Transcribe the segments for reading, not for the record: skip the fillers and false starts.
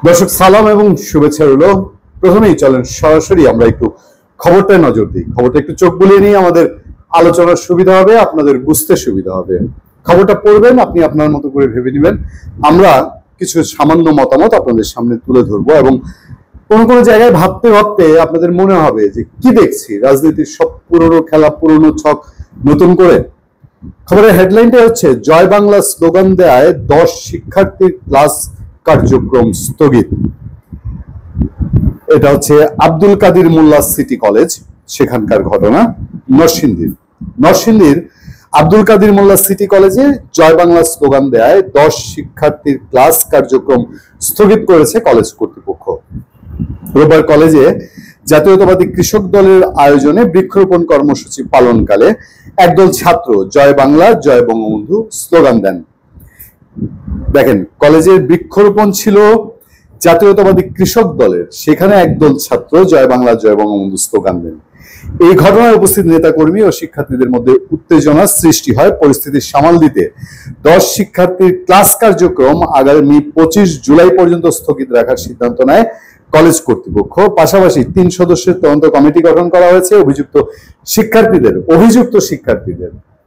দর্শক সালাম এবং শুভেচ্ছা রইল। প্রথমেই চলেন সরাসরি আমরা একটু খবরটায় নজর দিই। খবরটা একটু চোখ বুলিয়ে নিয়ে আমাদের আলোচনার সুবিধা হবে, আপনাদের বুঝতে সুবিধা হবে। খবরটা পড়বেন, আপনি আপনার মতো করে ভেবে নেবেন। আমরা কিছু সামান্য মতামত আপনাদের সামনে তুলে ধরবো এবং কোন কোন জায়গায় ভাবতে ভাবতে আপনাদের মনে হবে যে কি দেখছি, রাজনীতির সব পুরনো খেলা, পুরনো ছক নতুন করে। খবরের হেডলাইনটা হচ্ছে জয় বাংলা স্লোগান দেয় 10 শিক্ষার্থীর ক্লাস কার্যক্রম স্থগিত। এটা হচ্ছে আব্দুল কাদির মোল্লা সিটি কলেজ, সেখানকার ঘটনা। নরসিংদীর আব্দুল কাদির মোল্লা সিটি কলেজে জয় বাংলা স্লোগান দেয় 10 শিক্ষার্থীর ক্লাস কার্যক্রম স্থগিত করেছে কলেজ কর্তৃপক্ষ। রোববার কলেজে জাতীয়তাবাদী কৃষক দলের আয়োজনে বৃক্ষরোপণ কর্মসূচি পালনকালে একদল ছাত্র জয় বাংলা জয় বঙ্গবন্ধু স্লোগান দেন। দেখেন, কলেজের বৃক্ষরোপণ ছিল জাতীয়তাবাদী কৃষক দলের, সেখানে একদল ছাত্র জয় বাংলা জয় বঙ্গবন্ধু স্লোগান দেন। এই ঘটনায় উপস্থিত নেতাকর্মী ও শিক্ষার্থীদের মধ্যে উত্তেজনা সৃষ্টি হয়। পরিস্থিতি সামাল দিতে 10 শিক্ষার্থীর ক্লাস কার্যক্রম আগামী 25 জুলাই পর্যন্ত স্থগিত রাখার সিদ্ধান্ত নেয় কলেজ কর্তৃপক্ষ। পাশাপাশি 3 সদস্যের তদন্ত কমিটি গঠন করা হয়েছে। অভিযুক্ত শিক্ষার্থীদের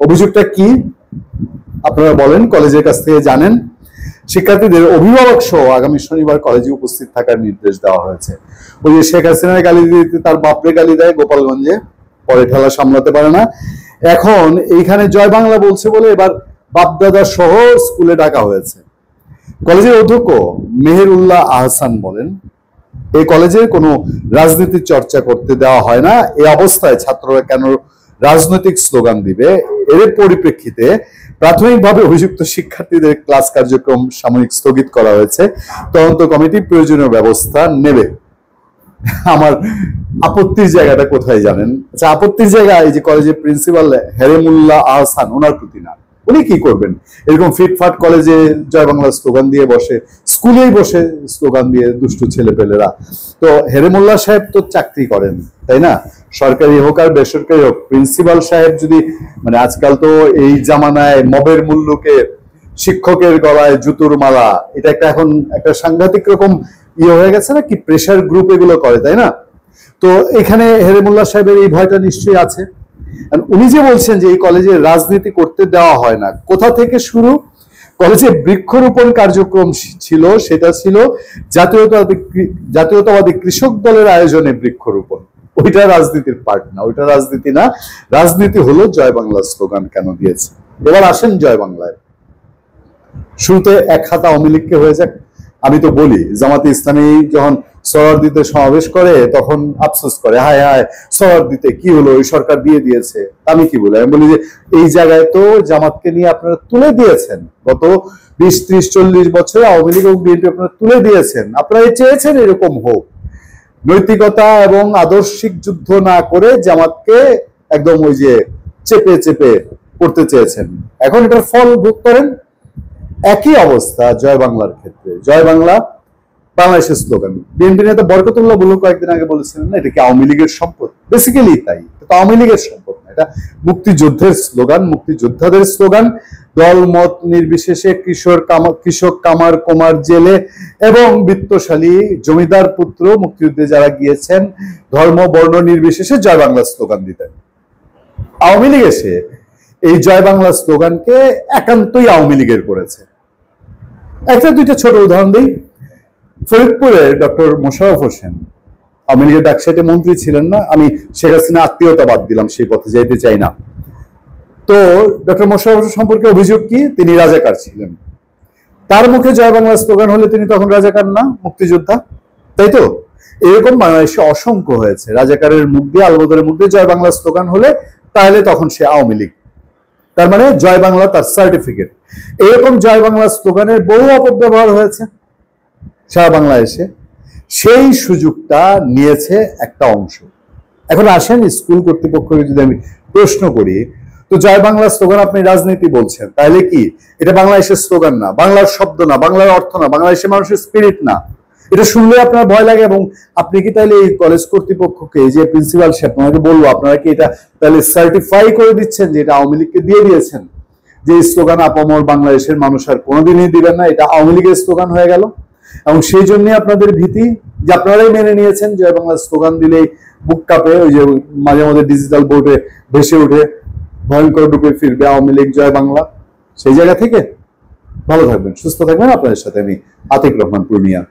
অভিযোগটা কি আপনারা বলেন, কলেজের কাছ থেকে জানেন। শিক্ষার্থীদের অভিভাবক সহ আগামী শনিবার কলেজে উপস্থিত থাকার নির্দেশ দেওয়া হয়েছে। ওই যে শেখ হাসিনার গালি দিতে তার বাপরে গালি দেয় গোপালগঞ্জে, পরে ঠেলা সামলাতে পারে না। এখন এইখানে জয় বাংলা বলছে বলে এবার বাপদাদা সহ স্কুলে ডাকা হয়েছে। কলেজের অধ্যক্ষ মেহেরুল্লাহ আহসান বলেন, এই কলেজে কোনো রাজনীতির চর্চা করতে দেওয়া হয় না। এই অবস্থায় ছাত্ররা কেন রাজনৈতিক স্লোগান দিবে? এর পরিপ্রেক্ষিতে প্রাথমিকভাবে অভিযুক্ত শিক্ষার্থীদের ক্লাস কার্যক্রম সাময়িক স্থগিত করা হয়েছে। তদন্ত কমিটি প্রয়োজনীয় ব্যবস্থা নেবে। আমার আপত্তির জায়গাটা কোথায় জানেন? আচ্ছা, আপত্তির জায়গা এই যে কলেজের প্রিন্সিপাল হেরেমুল্লাহ আহসান, ওনার প্রতি না। উনি কি করবেন? এরকম ফিটফাট কলেজে জয় বাংলা স্লোগান দিয়ে বসে, স্কুলেই বসে স্লোগান দিয়ে দুষ্টু ছেলেপেলেরা। তো হেরেমুল্লাহ সাহেব তো চাকরি করেন, তাই না? সরকারি হোক আর বেসরকারি হোক, প্রিন্সিপাল সাহেব যদি, মানে আজকাল তো এই জামানায় মবের মূল্যকে শিক্ষকের গলায় জুতোর মালা, এটা এখন একটা সাংঘাতিক রকম হয়ে গেছে না, কি প্রেশার গ্রুপ এগুলো করে, তাই না? তো এখানে হেরেমুল্লাহ সাহেবের এই ভয়টা নিশ্চয়ই আছে। উনি যে বলছেন যে এই কলেজে রাজনীতি করতে দেওয়া হয় না, কোথা থেকে শুরু? কলেজে বৃক্ষরোপণ কার্যক্রম ছিল, সেটা ছিল জাতীয়তাবাদী কৃষক দলের আয়োজনে বৃক্ষরোপণ। ওইটা রাজনীতির পার্ট না, ওইটা রাজনীতি না। রাজনীতি হলো জয় বাংলা স্লোগান কেন দিয়েছে। এবার আসেন জয় বাংলায়। শুরুতে এক হাত আওয়ামী লীগকে হয়ে যাক। আমি তো বলি, জামাতে ইসলামী যখন সরারদিতে সমাবেশ করে তখন আফসোস করে, হায় হায় সরারদিতে কি হলো, ওই সরকার দিয়ে দিয়েছে। আমি কি বলি? আমি বলি যে এই জায়গায় তো জামাতকে নিয়ে আপনারা তুলে দিয়েছেন, গত 20, 30, 40 বছরে আওয়ামী লীগ এবং বিএনপি আপনারা তুলে দিয়েছেন। আপনারা চেয়েছেন এরকম হোক, নৈতিকতা এবং আদর্শিক যুদ্ধ না করে জামাতকে একদম ওই যে চেপে চেপে করতে চেয়েছেন। এখন এটার ফল ভোগ করেন। একই অবস্থা জয় বাংলার ক্ষেত্রে। জয় বাংলা বাংলাদেশের স্লোগান। বিএনপি নেতা বরকতুল্লাহ বুলু কয়েকদিন আগে বলেছিলেন না, এটা কি আওয়ামী লীগের সম্পদ? বেসিক্যালি তাই, এটা আওয়ামী লীগের সম্পদ না, এটা মুক্তিযুদ্ধের স্লোগান, মুক্তিযোদ্ধাদের স্লোগান। দল মত নির্বিশেষে কৃষক কামার কুমার জেলে এবং বিত্তশালী জমিদার পুত্র মুক্তিযুদ্ধে যারা গিয়েছেন, ধর্ম বর্ণ নির্বিশেষে জয় বাংলা স্লোগান দিতেন। আওয়ামী লীগ এসে এই জয় বাংলা স্লোগানকে একান্তই আওয়ামী লীগের করেছে। একটা দুইটা ছোট উদাহরণ দিই। ফরিদপুরে ডক্টর মোশাররফ হোসেন আওয়ামী লীগের ডাকসাইটে মন্ত্রী ছিলেন না, আমি শেখ হাসিনা আত্মীয়তা বাদ দিলাম, সেই পথে যাইতে চাই না। তো ডক্টর মোশাররফ সম্পর্কে অভিযোগ কি? তিনি রাজাকার ছিলেন। তার মুখে জয় বাংলা স্লোগান হলে তিনি তখন রাজাকার না, মুক্তিযোদ্ধা, তাই তো? এরকম বাংলাদেশে অসংখ্য হয়েছে। রাজাকারের মুখ দিয়ে, আলবদরের মুখ দিয়ে জয় বাংলা স্লোগান হলে তাহলে তখন সে আওয়ামী লীগ, তার মানে জয় বাংলা তার সার্টিফিকেট। এরকম জয় বাংলা স্লোগানের বহু অপব্যবহার হয়েছে সারা বাংলাদেশে। সেই সুযোগটা নিয়েছে একটা অংশ। এখন আসেন স্কুল কর্তৃপক্ষকে যদি আমি প্রশ্ন করি, তো জয় বাংলা স্লোগান আপনি রাজনীতি বলছেন, তাহলে কি এটা বাংলাদেশের স্লোগান না, বাংলার শব্দ না, বাংলার অর্থ না, বাংলাদেশের মানুষের স্পিরিট না? এটা শুনলে আপনার ভয় লাগে। এবং আপনি কি তাহলে এই কলেজ কর্তৃপক্ষকে, যে প্রিন্সিপাল সাহেব, আপনাকে বলবো, আপনারা কি এটা তাহলে সার্টিফাই করে দিচ্ছেন যে এটা আওয়ামী লীগকে দিয়ে দিয়েছেন, যে স্লোগান আপামর বাংলাদেশের মানুষ আর কোনোদিনই দিবেন না, এটা আওয়ামী লীগের স্লোগান হয়ে গেল? এবং সেই জন্য আপনাদের ভীতি যে আপনারাই মেনে নিয়েছেন জয় বাংলা স্লোগান দিলেই বুক কাঁপে, ওই যে মাঝে মাঝে ডিজিটাল বোর্ডে ভেসে উঠে ভয়ঙ্কর রূপে ফিরবে আওয়ামী লীগ জয় বাংলা। সেই জায়গা থেকে ভালো থাকবেন, সুস্থ থাকবেন। আপনাদের সাথে আমি আতিক রহমান পূর্ণিয়া।